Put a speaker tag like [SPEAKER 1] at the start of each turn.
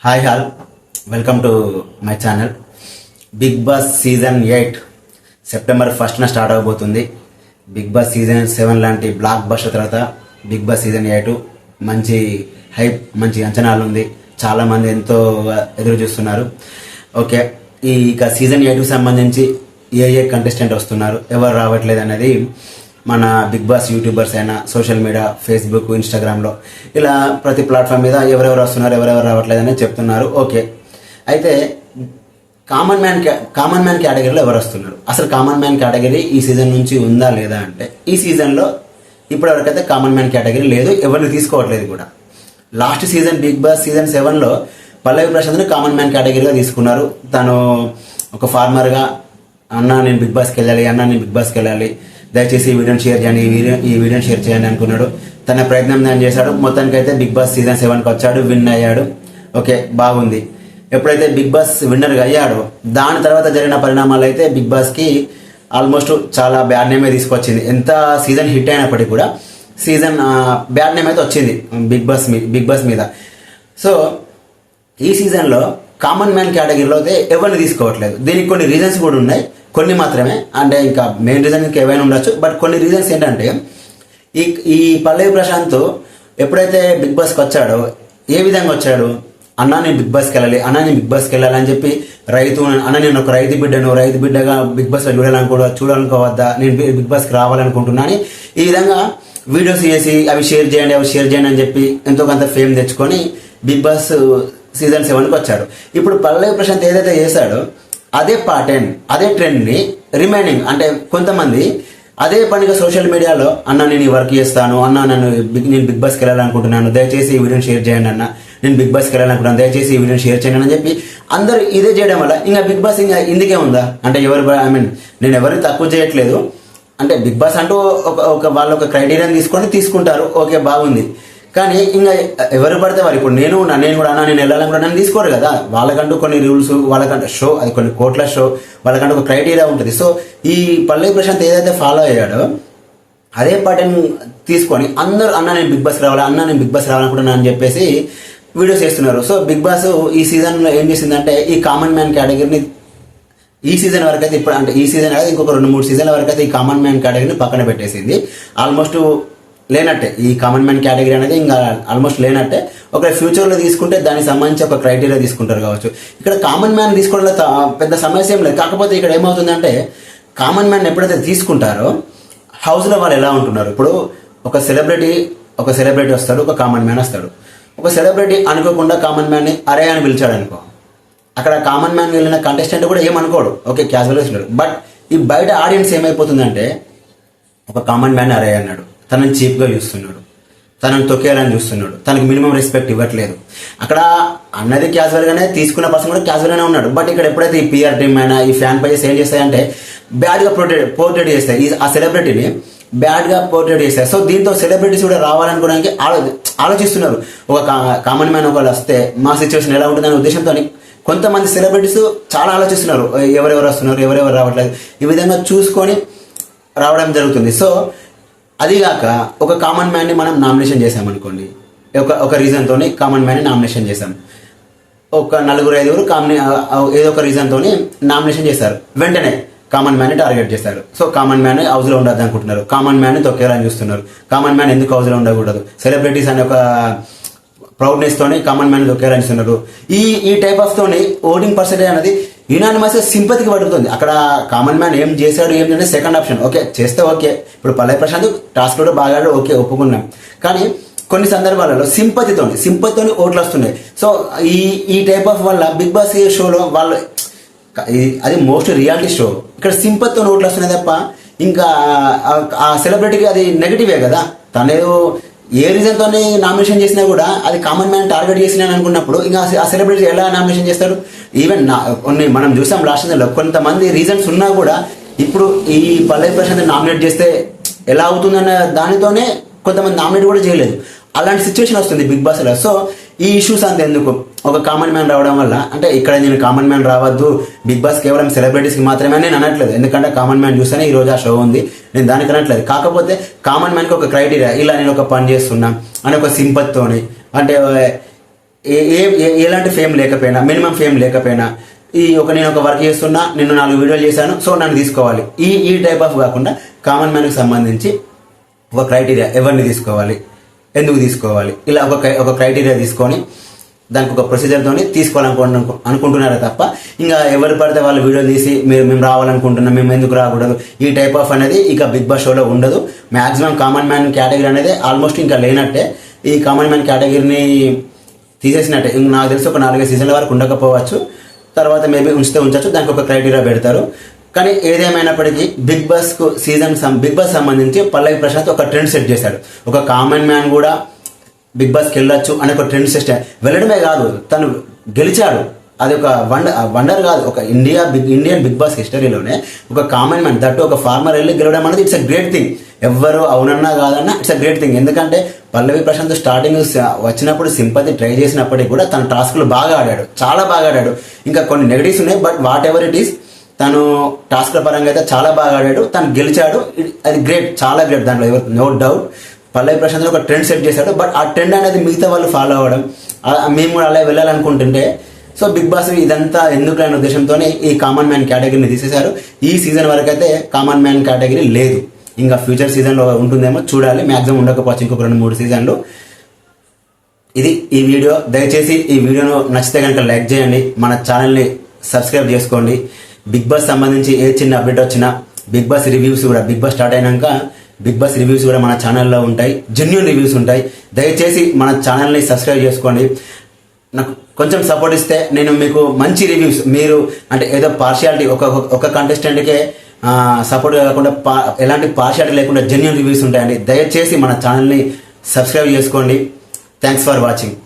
[SPEAKER 1] Hi all, welcome to my channel. Bigg Boss season 8 September 1న start అవబోతుంది. Bigg Boss season 7 లాంటి blockbuster తర్వాత Bigg Boss season 8 మంచి hype, మంచి అంచనాలు ఉంది. చాలామంది ఎంతో ఎదురు చూస్తున్నారు. ఓకే, ఇక సీజన్ 8కి సంబంధించి ఏ కంటెస్టెంట్ వస్తున్నారు, ఎవరు రావట్లేదు అనేది మన బిగ్ బాస్ యూట్యూబర్స్ అయినా సోషల్ మీడియా, ఫేస్బుక్, ఇన్స్టాగ్రామ్లో ఇలా ప్రతి ప్లాట్ఫామ్ మీద ఎవరెవరు వస్తున్నారు, ఎవరెవరు రావట్లేదు అనేది చెప్తున్నారు. ఓకే, అయితే కామన్ మ్యాన్ కేటగిరీలో ఎవరు వస్తున్నారు? అసలు కామన్ మ్యాన్ కేటగిరీ ఈ సీజన్ నుంచి ఉందా లేదా అంటే, ఈ సీజన్లో ఇప్పటివరకైతే కామన్ మ్యాన్ కేటగిరీ లేదు, ఎవరిని తీసుకోవట్లేదు కూడా. Last season Bigg Boss season 7లో పల్లవి ప్రశాంత్ని కామన్ మ్యాన్ కేటగిరీగా తీసుకున్నారు. తను ఒక ఫార్మర్గా, అన్న నేను బిగ్ బాస్కి వెళ్ళాలి, దయచేసి ఈ వీడియోని షేర్ చేయండి, ఈ వీడియోని షేర్ చేయండి అనుకున్నాడు. తన ప్రయత్నం దాన్ని చేశాడు. మొత్తానికి అయితే బిగ్ బాస్ సీజన్ 7కి వచ్చాడు, విన్ అయ్యాడు. ఓకే, బాగుంది. ఎప్పుడైతే బిగ్ బాస్ విన్నర్గా అయ్యాడో దాని తర్వాత జరిగిన పరిణామాలు అయితే బిగ్ బాస్కి ఆల్మోస్ట్ చాలా బ్యాడ్ నేమే తీసుకొచ్చింది. ఎంత సీజన్ హిట్ అయినప్పటికీ కూడా సీజన్ బ్యాడ్ నేమ్ అయితే వచ్చింది బిగ్ బాస్ మీద. సో ఈ సీజన్లో కామన్ మ్యాన్ కేటగిరీలో అయితే ఎవరిని తీసుకోవట్లేదు. దీనికి కొన్ని రీజన్స్ కూడా ఉన్నాయి, కొన్ని మాత్రమే. అంటే ఇంకా మెయిన్ రీజన్ ఇంకా ఏవైనా ఉండొచ్చు, బట్ కొన్ని రీజన్స్ ఏంటంటే ఈ పల్లవి ప్రశాంత్ ఎప్పుడైతే బిగ్ బాస్కి వచ్చాడో ఏ విధంగా వచ్చాడు, అన్నా నేను బిగ్ బాస్కి వెళ్ళాలి అని చెప్పి అన్న నేను ఒక రైతు బిడ్డగా బిగ్ బాస్లో చూడాలనుకోవద్దా, నేను బిగ్ బాస్కి రావాలనుకుంటున్నా అని ఈ విధంగా వీడియోస్ చేసి అవి షేర్ చేయండి అని చెప్పి ఎంతో కొంత ఫేమ్ తెచ్చుకొని బిగ్ బాస్ సీజన్ 7కి వచ్చాడు. ఇప్పుడు పల్లవి ప్రశాంత్ ఏదైతే చేశాడో అదే ప్యాటర్న్, అదే ట్రెండ్ని రిమైనింగ్ అంటే కొంతమంది అదే పనిగా సోషల్ మీడియాలో అన్న నేను ఈ వర్క్ చేస్తాను, అన్న నేను బిగ్ బాస్కి వెళ్ళాలనుకుంటున్నాను, దయచేసి ఈ వీడియోని షేర్ చేయండి, అన్న నేను బిగ్ బాస్కి వెళ్ళాలనుకుంటున్నాను, దయచేసి ఈ వీడియోని షేర్ చేయండి అని చెప్పి అందరూ ఇదే చేయడం వల్ల ఇంకా బిగ్ బాస్ ఇంకా ఇందుకే ఉందా అంటే నేను ఎవరిని తక్కువ చేయట్లేదు. అంటే బిగ్ బాస్ అంటూ వాళ్ళు ఒక క్రైటీరియాని తీసుకుంటారు. ఓకే, బాగుంది. కానీ ఇంకా ఎవరు పడితే వారు, ఇప్పుడు నేను కూడా అన్న నేను వెళ్ళాలనుకుంటున్నాను తీసుకోరు కదా. వాళ్ళకంటూ కొన్ని రూల్స్, వాళ్ళకంటూ షో, అది కొన్ని కోట్ల షో, వాళ్ళకంటూ ఒక క్రైటీరియా ఉంటుంది. సో ఈ పల్లవి ప్రశాంత్ ఏదైతే ఫాలో అయ్యాడో అదే పాటను తీసుకొని అందరూ అన్న నేను బిగ్ బాస్ రావాలనుకుంటున్నాను అని చెప్పేసి వీడియోస్ చేస్తున్నారు. సో బిగ్ బాస్ ఈ సీజన్లో ఏం చేసిందంటే ఈ కామన్ మ్యాన్ కేటగిరీని ఈ సీజన్ వరకు అయితే, ఇప్పుడు అంటే ఈ సీజన్ అయితే ఇంకొక 2-3 సీజన్ల వరకు అయితే ఈ కామన్ మ్యాన్ కేటగిరీని పక్కన పెట్టేసింది. ఆల్మోస్ట్ లేనట్టే. ఈ కామన్ మ్యాన్ కేటగిరీ అనేది ఇంకా ఆల్మోస్ట్ లేనట్టే. ఒక ఫ్యూచర్లో తీసుకుంటే దానికి సంబంధించి ఒక క్రైటీరియా తీసుకుంటారు కావచ్చు. ఇక్కడ కామన్ మ్యాన్ తీసుకోవడంలో పెద్ద సమస్య ఏం లేదు. కాకపోతే ఇక్కడ ఏమవుతుందంటే కామన్ మ్యాన్ ఎప్పుడైతే తీసుకుంటారో హౌస్లో వాళ్ళు ఎలా ఉంటున్నారు, ఇప్పుడు ఒక సెలబ్రిటీ వస్తాడు, ఒక కామన్ మ్యాన్ వస్తాడు. ఒక సెలబ్రిటీ అనుకోకుండా కామన్ మ్యాన్ని అరే అని పిలిచాడు అనుకో, అక్కడ కామన్ మ్యాన్ వెళ్ళిన కంటెస్టెంట్ కూడా ఏమనుకోడు, ఓకే క్యాజువల్గా వచ్చినాడు. బట్ ఈ బయట ఆడియన్స్ ఏమైపోతుందంటే ఒక కామన్ మ్యాన్ అరే అన్నాడు, తనని చీప్గా చూస్తున్నాడు, తనని తొక్కేయాలని చూస్తున్నాడు, తనకి మినిమం రెస్పెక్ట్ ఇవ్వట్లేదు. అక్కడ అన్నది క్యాజువల్గానే, తీసుకున్న పర్సన్ కూడా క్యాజువల్గానే ఉన్నాడు. బట్ ఇక్కడ ఎప్పుడైతే ఈ పిఆర్ టీమ్ అయినా ఈ ఫ్యాన్ పేజెస్ ఏం చేస్తాయంటే బ్యాడ్గా పోర్ట్రేట్ చేస్తాయి, ఆ సెలబ్రిటీని బ్యాడ్గా పోర్ట్రేట్ చేస్తారు. సో దీంతో సెలబ్రిటీస్ కూడా రావాలనుకోవడానికి ఆలోచిస్తున్నారు. ఒక కామన్ మ్యాన్ ఒకళ్ళు వస్తే మా సిచ్యువేషన్ ఎలా ఉంటుందనే ఉద్దేశంతో కొంతమంది సెలబ్రిటీస్ చాలా ఆలోచిస్తున్నారు, ఎవరెవరు వస్తున్నారు, ఎవరెవరు రావట్లేదు, ఈ విధంగా చూసుకొని రావడం జరుగుతుంది. సో అదిగాక ఒక కామన్ మ్యాన్ని మనం నామినేషన్ చేసామనుకోండి, ఒక రీజన్తో కామన్ మ్యాన్ని నామినేషన్ చేశాం, ఒక 4-5 ఏదో ఒక రీజన్తో నామినేషన్ చేస్తారు. వెంటనే కామన్ మ్యాన్ని టార్గెట్ చేస్తారు. సో కామన్ మ్యాన్ హౌస్లో ఉండద్దు అనుకుంటున్నారు, కామన్ మ్యాన్ని తొక్కేయాలని చూస్తున్నారు. కామన్ మ్యాన్ ఎందుకు హౌస్లో ఉండకూడదు, సెలబ్రిటీస్ అనే ఒక ప్రౌడ్నెస్ తోని కామన్ మ్యాన్ తొక్కేయాలని చూస్తున్నారు. ఈ టైప్ ఆఫ్ తోని ఓటింగ్ పర్సెంటేజ్ అనేది యునానిమస్ సింపతికి పడుతుంది. అక్కడ కామన్ మ్యాన్ ఏం చేశాడు ఏం చేయాలి సెకండ్ ఆప్షన్. ఓకే చేస్తే ఓకే, ఇప్పుడు పల్లవి ప్రశాంత్ టాస్క్ కూడా బాగా ఓకే ఒప్పుకున్నాం. కానీ కొన్ని సందర్భాలలో సింపతితోని ఓట్లు వస్తున్నాయి. సో ఈ టైప్ ఆఫ్ వల్ల బిగ్ బాస్ షోలో వాళ్ళు అది మోస్ట్ రియాలిటీ షో, ఇక్కడ సింపతితో ఓట్లు వస్తున్నాయి తప్ప ఇంకా ఆ సెలబ్రిటీకి అది నెగిటివే కదా. తనేదో ఏ రీజన్తో నామినేషన్ చేసినా కూడా అది కామన్ మ్యాన్ టార్గెట్ చేసినా అనుకున్నప్పుడు ఇంకా ఆ సెలబ్రిటీ ఎలా నామినేషన్ చేస్తాడు. ఈవెన్ మనం చూసాం లాస్ట్ సీజన్లో కొంతమంది రీజన్స్ ఉన్నా కూడా ఇప్పుడు ఈ పల్లవి ప్రశాంత్ నామినేట్ చేస్తే ఎలా అవుతుందన్న దానితోనే కొంతమంది నామినేట్ కూడా చేయలేదు. అలాంటి సిచ్యువేషన్ వస్తుంది బిగ్ బాస్లో. సో ఈ ఇష్యూస్ అంత ఎందుకు, ఒక కామన్ మ్యాన్ రావడం వల్ల అంటే ఇక్కడ నేను కామన్ మ్యాన్ రావద్దు, బిగ్ బాస్ కేవలం సెలబ్రిటీస్కి మాత్రమే నేను అనట్లేదు. ఎందుకంటే కామన్ మ్యాన్ చూస్తేనే ఈరోజు ఆ షో ఉంది, నేను దానికి అనట్లేదు. కాకపోతే కామన్ మ్యాన్కి ఒక క్రైటీరియా, ఇలా నేను ఒక పని చేస్తున్నా అని ఒక సింపతితోని, అంటే ఎలాంటి ఫేమ్ లేకపోయినా, మినిమం ఫేమ్ లేకపోయినా, నేను ఒక వర్క్ చేస్తున్నా, నేను 4 వీడియోలు చేశాను, సో నన్ను తీసుకోవాలి, ఈ టైప్ ఆఫ్ కాకుండా కామన్ మ్యాన్కి సంబంధించి ఒక క్రైటీరియా, ఎవరిని తీసుకోవాలి, ఎందుకు తీసుకోవాలి, ఇలా ఒక క్రైటీరియా తీసుకొని దానికి ఒక ప్రొసీజర్తో అనుకుంటున్నారే తప్ప ఇంకా ఎవరు పడితే వాళ్ళు వీడియోలు తీసి మేము రావాలనుకుంటున్నాం, మేము ఎందుకు రాకూడదు, ఈ టైప్ ఆఫ్ అనేది ఇక బిగ్ బాస్ షోలో ఉండదు. మ్యాక్సిమం కామన్ మ్యాన్ కేటగిరీ అనేది ఆల్మోస్ట్ ఇంకా లేనట్టే. ఈ కామన్ మ్యాన్ కేటగిరీని తీసేసినట్టే. నాకు తెలిసి ఒక 4-5 సీజన్ల వరకు ఉండకపోవచ్చు, తర్వాత మేబీ ఉంచవచ్చు, దానికి ఒక క్రైటీరియా పెడతారు. కానీ ఏదేమైనప్పటికీ బిగ్ బాస్ సంబంధించి పల్లవి ప్రశాంత్ ఒక ట్రెండ్ సెట్ చేశాడు. ఒక కామన్ మ్యాన్ కూడా బిగ్ బాస్కి వెళ్ళొచ్చు అనే ఒక ట్రెండ్ సెట్, వెళ్ళడమే కాదు తను గెలిచాడు. అది ఒక వండర్ కాదు, ఒక ఇండియన్ బిగ్ బాస్ హిస్టరీలోనే ఒక కామన్ మ్యాన్, దట్టు ఒక ఫార్మర్ వెళ్ళి గెలవడం అనేది ఇట్స్ అ గ్రేట్ థింగ్. ఎవ్వరు అవునన్నా కాదన్నా ఇట్స్ అ గ్రేట్ థింగ్. ఎందుకంటే పల్లవి ప్రశాంత్ స్టార్టింగ్ వచ్చినప్పుడు సింపతి ట్రై చేసినప్పటికీ కూడా తన టాస్క్లు బాగా ఆడాడు, చాలా బాగా ఆడాడు. ఇంకా కొన్ని నెగటివ్స్ ఉన్నాయి, but what ever it is, తను టాస్క్ల పరంగా అయితే చాలా బాగా ఆడాడు, తను గెలిచాడు. అది గ్రేట్, చాలా గ్రేట్, దాంట్లో ఎవరు నో డౌట్. పల్లవి ప్రశాంత్ ఒక ట్రెండ్ సెట్ చేశాడు, బట్ ఆ ట్రెండ్ అనేది మిగతా వాళ్ళు ఫాలో అవ్వడం, మేము కూడా అలా వెళ్ళాలనుకుంటుంటే, సో బిగ్ బాస్ ఇదంతా ఎందుకు అనే ఉద్దేశంతోనే ఈ కామన్ మ్యాన్ కేటగిరీని తీసేశారు. ఈ సీజన్ వరకు అయితే కామన్ మ్యాన్ కేటగిరీ లేదు, ఇంకా ఫ్యూచర్ సీజన్లో ఉంటుందేమో చూడాలి. మ్యాక్సిమం ఉండకపోవచ్చు ఇంకొక 2-3 సీజన్లు. ఇది ఈ వీడియో. దయచేసి ఈ వీడియోను నచ్చితే కనుక లైక్ చేయండి, మన ఛానల్ని సబ్స్క్రైబ్ చేసుకోండి. బిగ్ బాస్ సంబంధించి ఏ చిన్న అప్డేట్ వచ్చినా, బిగ్ బాస్ రివ్యూస్ కూడా, బిగ్ బాస్ స్టార్ట్ అయినాక బిగ్ బాస్ రివ్యూస్ కూడా మన ఛానల్లో ఉంటాయి, జెన్యూన్ రివ్యూస్ ఉంటాయి. దయచేసి మన ఛానల్ని సబ్స్క్రైబ్ చేసుకోండి. నాకు కొంచెం సపోర్ట్ ఇస్తే నేను మీకు మంచి రివ్యూస్, మీరు అంటే ఏదో పార్షియాలిటీ ఒక కంటెస్టెంట్కే సపోర్ట్ కాకుండా ఎలాంటి పార్షియాలిటీ లేకుండా జెన్యూన్ రివ్యూస్ ఉంటాయండి. దయచేసి మన ఛానల్ని సబ్స్క్రైబ్ చేసుకోండి. Thanks for watching.